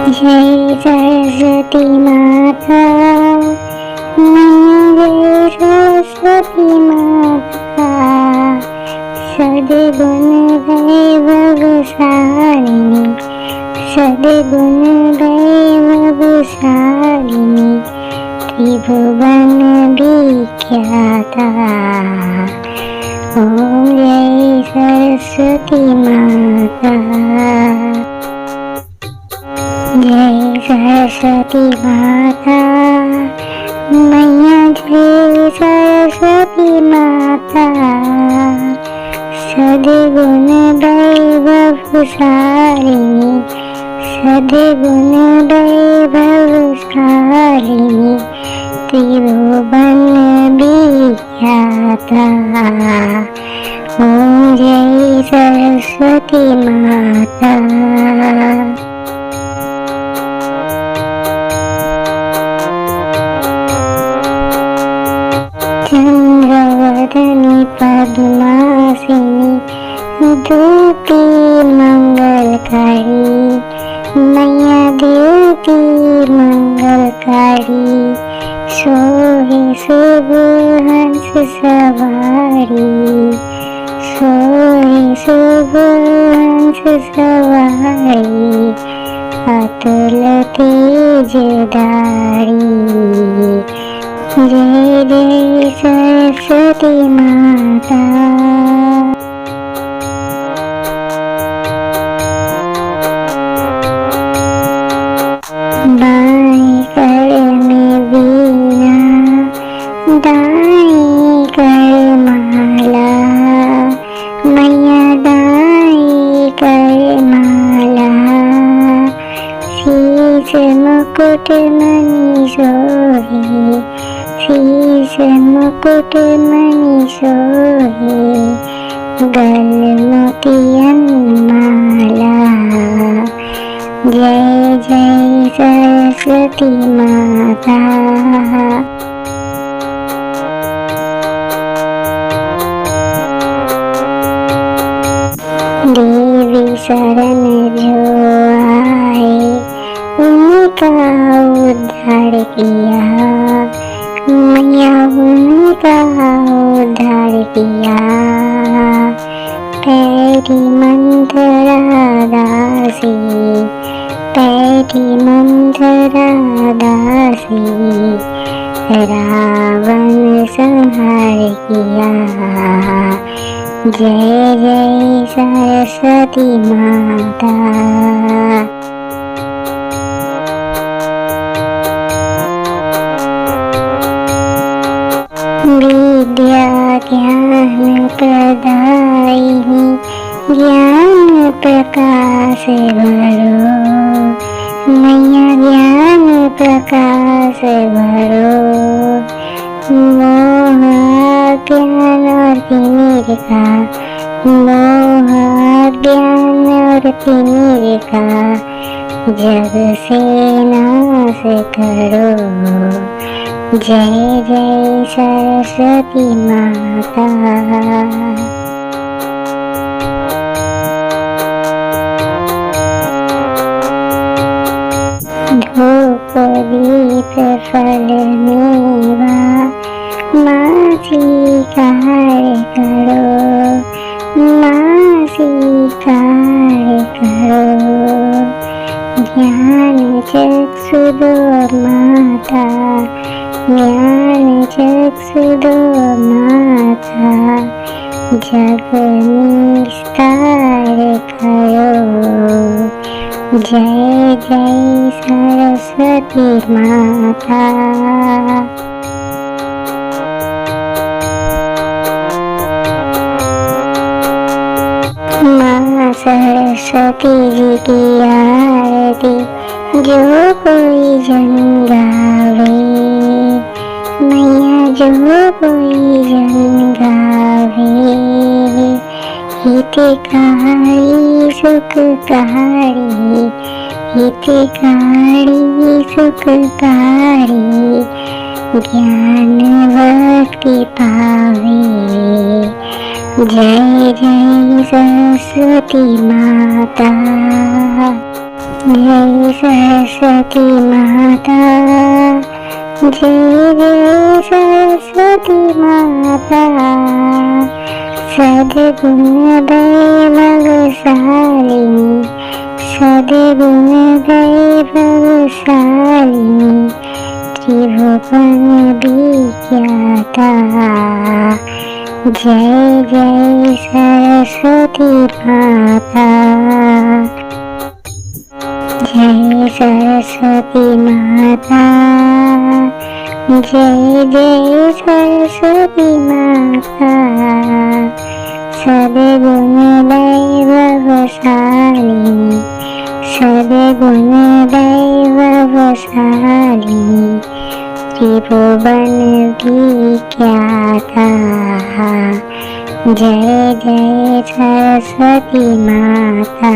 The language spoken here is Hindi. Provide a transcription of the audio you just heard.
जय सरस्वती माता, मैया जय सरस्वती माता, सद्गुण वैभवशालिनी, सद्गुण वैभवशालिनी, त्रिभुवन विख्याता। ओम जय सरस्वती माता। जय सरस्वती माता, मैया जय सरस्वती माता, सद्गुण वैभवशालिनी, सद्गुण वैभवशालिनी, त्रिभुवन विख्याता। ओम जय सरस्वती माता। चंद्रवदनी पद्मासिनी, दूती मंगलकारी, मैया दूती मंगलकारी, सोहे शुभ हंस सवारी, सोहे शुभ हंस सवारी, अतुल तेजधारी। जय जय सरस्वती माता। बाएं कर में वीणा, दाएं कर माला, मैया दाएं कर माला, शीश मुकुट मणि सोहे, शीश मुकुट मणि सोहे, गल मोतियन माला। जय जय सरस्वती माता। देवी शरण जो आए, उनका उद्धार किया, मैया उनका उद्धार किया। पैरी मंथरा दासी, पैरी मंथरा दासी, रावण संहार किया। जय जय सरस्वती माता। विद्या ज्ञान प्रदायिनी, ज्ञान प्रकाश भरो, मैया ज्ञान प्रकाश भरो। मोह ज्ञान और तिमिर का, मोह ज्ञान और तिमिर का, जग से नाश करो। जय जय सरस्वती माता। धूप दीप फल मेवा, माँ स्वीकार करो, माँ स्वीकार करो। ज्ञान चक्षु दो माता, ज्ञान चक्षु दो माता, जग निस्तार करो। जय जय सरस्वती माता। माँ सरस्वती जी की आरती जो कोई जन गावे, मैया जो कोई जन गावे, हितकारी सुखकारी, हितकारी सुखकारी, ज्ञान भक्ति पावे। जय जय सरस्वती माता। जय सरस्वती माता, जय जय सरस्वती माता, सद्गुण वैभवशालिनी, सद्गुण वैभवशालिनी, त्रिभुवन विख्याता। जय जय सरस्वती माता, जय सरस्वती माता, जय जय सरस्वती माता, सद्गुण वैभवशालिनी, सद्गुण वैभवशालिनी, त्रिभुवन विख्याता। जय जय सरस्वती माता।